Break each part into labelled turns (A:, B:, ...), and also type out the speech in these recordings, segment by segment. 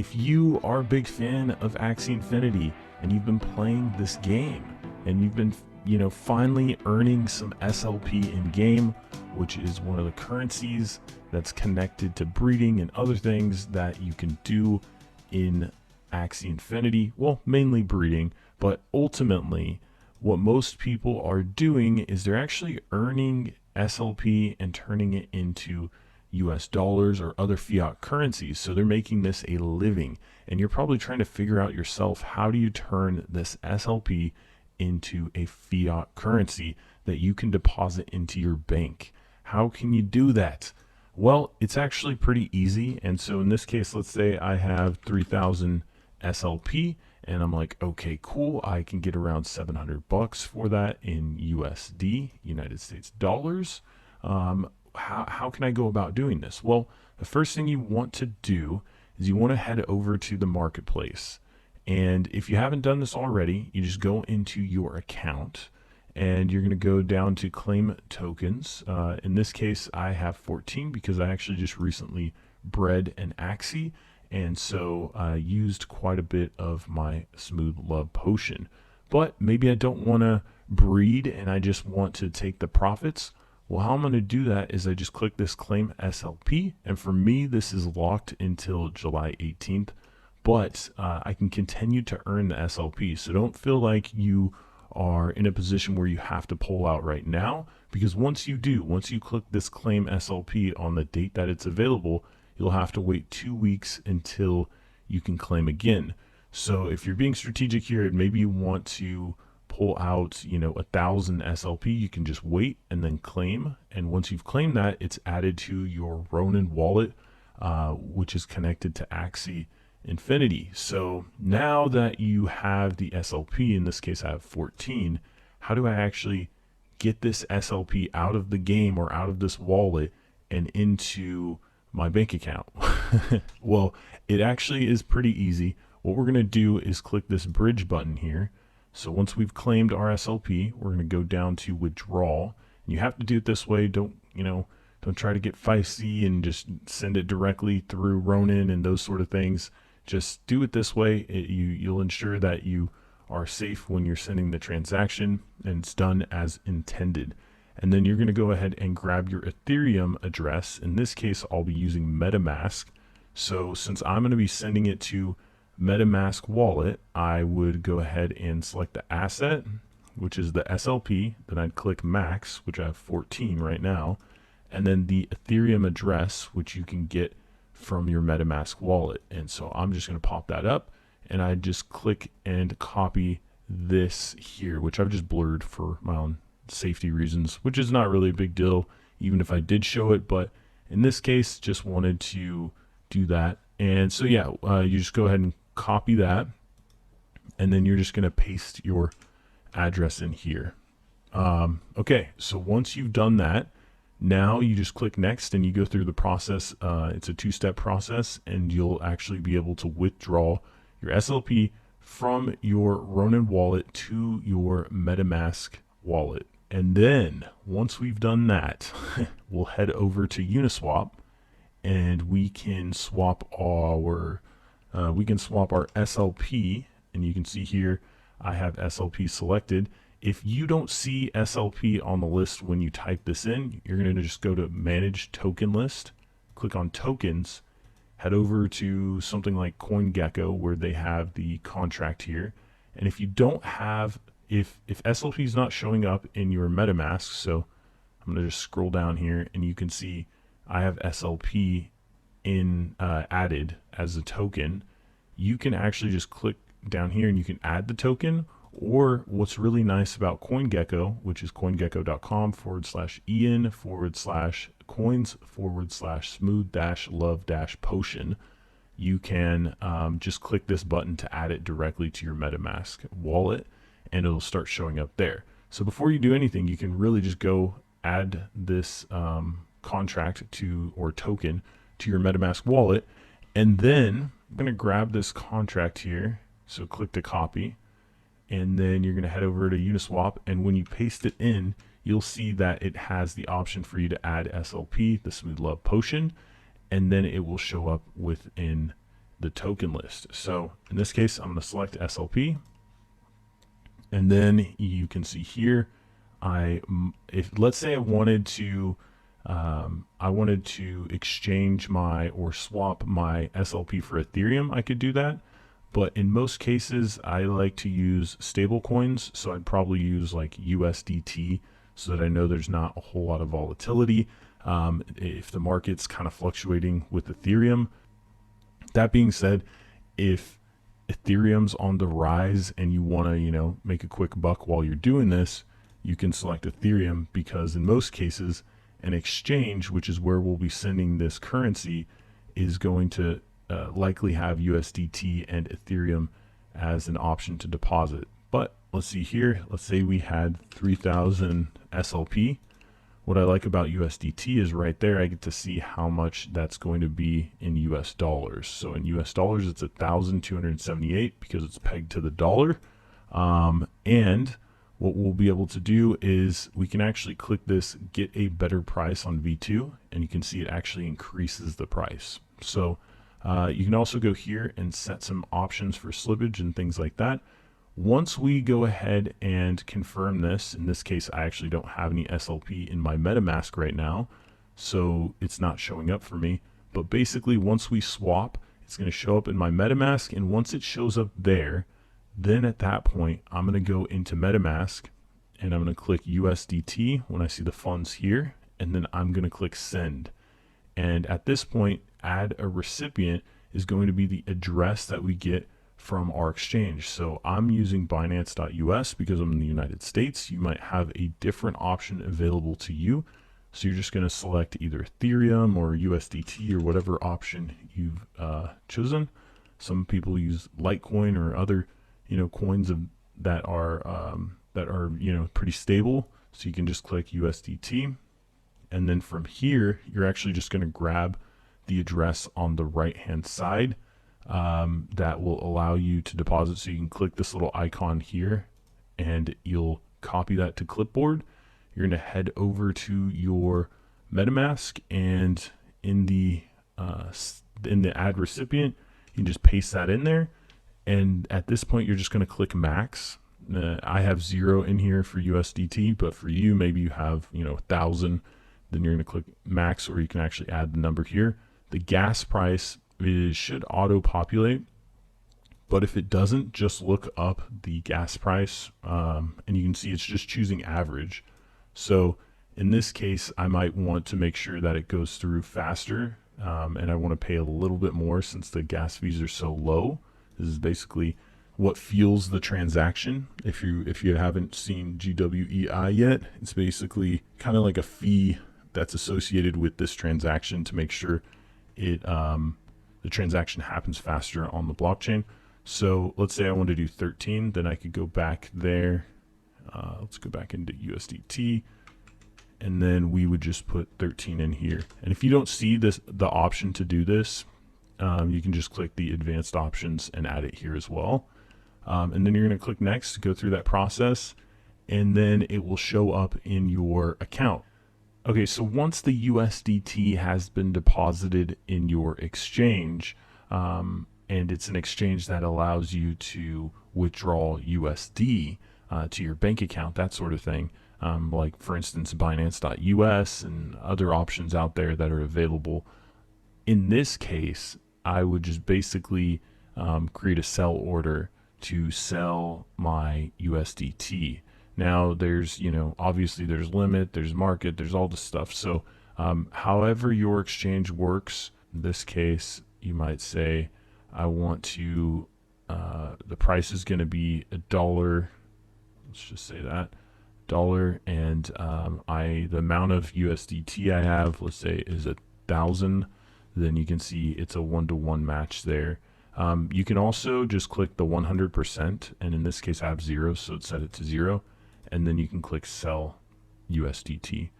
A: if you are a big fan of Axie Infinity and you've been playing this game and you've been, finally earning some SLP in game, which is one of the currencies that's connected to breeding and other things that you can do in Axie Infinity, well, mainly breeding, but ultimately what most people are doing is they're actually earning SLP and turning it into US dollars or other fiat currencies. So they're making this a living, and you're probably trying to figure out yourself, how do you turn this SLP into a fiat currency that you can deposit into your bank? How can you do that? Well, it's actually pretty easy. And so in this case, let's say I have 3,000 SLP and I'm like, okay, cool, I can get around $700 for that in USD, United States dollars. How can I go about doing this? Well, the first thing you want to do is you want to head over to the marketplace. And if you haven't done this already, you just go into your account and you're going to go down to claim tokens. In this case, I have 14 because I actually just recently bred an Axie. And so I used quite a bit of my Smooth Love Potion. But maybe I don't want to breed and I just want to take the profits. Well, how I'm going to do that is I just click this claim SLP, and for me this is locked until July 18th, but I can continue to earn the SLP. So don't feel like you are in a position where you have to pull out right now, because once you click this claim SLP on the date that it's available, you'll have to wait 2 weeks until you can claim again. So if you're being strategic here and maybe you want to pull out 1,000 SLP, you can just wait and then claim, and once you've claimed that, it's added to your Ronin wallet, which is connected to Axie Infinity. So now that you have the SLP, in this case I have 14, how do I actually get this SLP out of the game or out of this wallet and into my bank account? Well, it actually is pretty easy. What we're going to do is click this bridge button here. So once we've claimed our SLP, we're going to go down to withdrawal. And you have to do it this way. Don't try to get feisty and just send it directly through Ronin and those sort of things. Just do it this way. You'll ensure that you are safe when you're sending the transaction and it's done as intended. And then you're going to go ahead and grab your Ethereum address. In this case, I'll be using MetaMask. So since I'm going to be sending it to MetaMask wallet, I would go ahead and select the asset, which is the SLP. Then I'd click max, which I have 14 right now, and then the Ethereum address, which you can get from your MetaMask wallet. And so I'm just going to pop that up, and I just click and copy this here, which I've just blurred for my own safety reasons, which is not really a big deal even if I did show it, but in this case just wanted to do that. And so yeah, you just go ahead and copy that, and then you're just going to paste your address in here. Okay, so once you've done that, now you just click next and you go through the process. It's a two-step process, and you'll actually be able to withdraw your SLP from your Ronin wallet to your MetaMask wallet. And then once we've done that, we'll head over to Uniswap, and we can swap our SLP, and you can see here I have SLP selected. If you don't see SLP on the list when you type this in, you're going to just go to Manage Token List, click on Tokens, head over to something like CoinGecko where they have the contract here. And if you don't have, if SLP is not showing up in your MetaMask, so I'm going to just scroll down here and you can see I have SLP in added as a token. You can actually just click down here and you can add the token. Or what's really nice about CoinGecko, which is coingecko.com/en/coins/smooth-love-potion, you can just click this button to add it directly to your MetaMask wallet, and it'll start showing up there. So before you do anything, you can really just go add this contract to, or token, to your MetaMask wallet. And then I'm going to grab this contract here. So click to copy. And then you're going to head over to Uniswap, and when you paste it in, you'll see that it has the option for you to add SLP, the Smooth Love Potion, and then it will show up within the token list. So in this case, I'm going to select SLP, and then you can see here, if let's say I wanted to exchange or swap my SLP for Ethereum, I could do that. But in most cases, I like to use stable coins. So I'd probably use like USDT so that I know there's not a whole lot of volatility if the market's kind of fluctuating with Ethereum. That being said, if Ethereum's on the rise and you want to, make a quick buck while you're doing this, you can select Ethereum, because in most cases, an exchange, which is where we'll be sending this currency, is going to likely have USDT and Ethereum as an option to deposit. But let's see here. Let's say we had 3,000 SLP. What I like about USDT is right there, I get to see how much that's going to be in US dollars. So in US dollars, it's 1,278 because it's pegged to the dollar. And what we'll be able to do is we can actually click this, get a better price on V2, and you can see it actually increases the price. So you can also go here and set some options for slippage and things like that. Once we go ahead and confirm this, in this case, I actually don't have any SLP in my MetaMask right now, so it's not showing up for me. But basically, once we swap, it's going to show up in my MetaMask, and once it shows up there, then at that point, I'm going to go into MetaMask, and I'm going to click USDT when I see the funds here, and then I'm going to click Send. And at this point, add a recipient is going to be the address that we get from our exchange. So I'm using Binance.us because I'm in the United States. You might have a different option available to you. So you're just going to select either Ethereum or USDT or whatever option you've chosen. Some people use Litecoin or other, coins that are pretty stable. So you can just click USDT. And then from here, you're actually just going to grab the address on the right-hand side that will allow you to deposit. So you can click this little icon here, and you'll copy that to clipboard. You're going to head over to your MetaMask, and in the add recipient, you can just paste that in there. And at this point, you're just going to click max. I have 0 in here for USDT, but for you, maybe you have 1,000. Then you're going to click max, or you can actually add the number here. The gas price should auto-populate, but if it doesn't, just look up the gas price, and you can see it's just choosing average. So in this case, I might want to make sure that it goes through faster, and I want to pay a little bit more since the gas fees are so low. This is basically what fuels the transaction. If you haven't seen GWEI yet, it's basically kind of like a fee that's associated with this transaction to make sure the transaction happens faster on the blockchain. So let's say I want to do 13, then I could go back there. Let's go back into USDT, and then we would just put 13 in here. And if you don't see the option to do this, you can just click the advanced options and add it here as well. And then you're going to click next to go through that process, and then it will show up in your account. Okay, so once the USDT has been deposited in your exchange, and it's an exchange that allows you to withdraw USD to your bank account, that sort of thing, like for instance Binance.us and other options out there that are available. In this case, I would just basically create a sell order to sell my USDT. Now there's, obviously there's limit, there's market, there's all this stuff. So however your exchange works, in this case, you might say, I want to, the price is going to be $1. Let's just say that $1. And the amount of USDT I have, let's say is 1,000. Then you can see it's a 1-to-1 match there. You can also just click the 100%. And in this case, I have 0. So it's set it to 0. And then you can click sell USDT.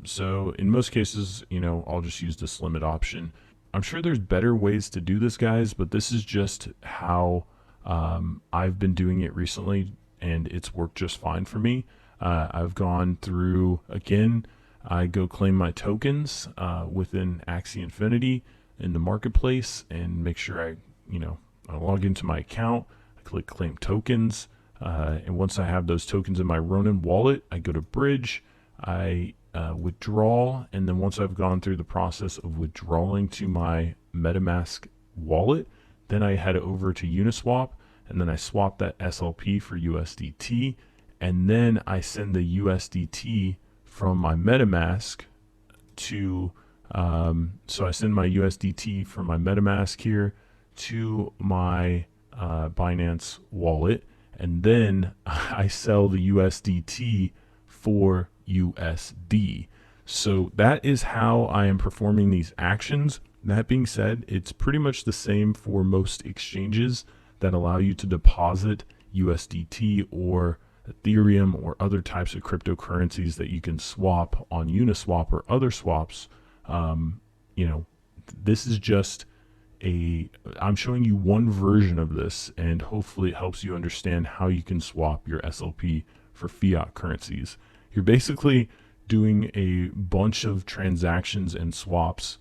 A: So in most cases, I'll just use this limit option. I'm sure there's better ways to do this, guys, but this is just how I've been doing it recently, and it's worked just fine for me. I've gone through, again, I go claim my tokens within Axie Infinity, in the marketplace and make sure I log into my account. I click claim tokens. And once I have those tokens in my Ronin wallet, I go to bridge, I withdraw, and then once I've gone through the process of withdrawing to my MetaMask wallet, then I head over to Uniswap, and then I swap that SLP for USDT, and then I send the USDT from my MetaMask to, so I send my USDT from my MetaMask here to my Binance wallet, and then I sell the USDT for USD. So that is how I am performing these actions. That being said, it's pretty much the same for most exchanges that allow you to deposit USDT or Ethereum or other types of cryptocurrencies that you can swap on Uniswap or other swaps. This is just I'm showing you one version of this, and hopefully it helps you understand how you can swap your SLP for fiat currencies. You're basically doing a bunch of transactions and swaps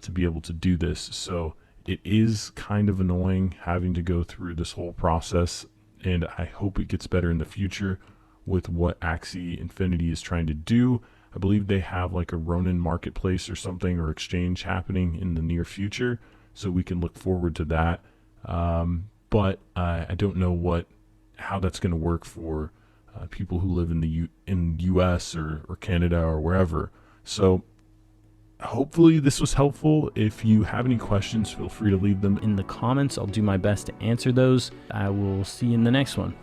A: to be able to do this. So it is kind of annoying having to go through this whole process, and I hope it gets better in the future with what Axie Infinity is trying to do. I believe they have like a Ronin marketplace or something, or exchange happening in the near future, so we can look forward to that. But I don't know how that's going to work for people who live in the US or Canada or wherever. So hopefully this was helpful. If you have any questions, feel free to leave them
B: in the comments. I'll do my best to answer those. I will see you in the next one.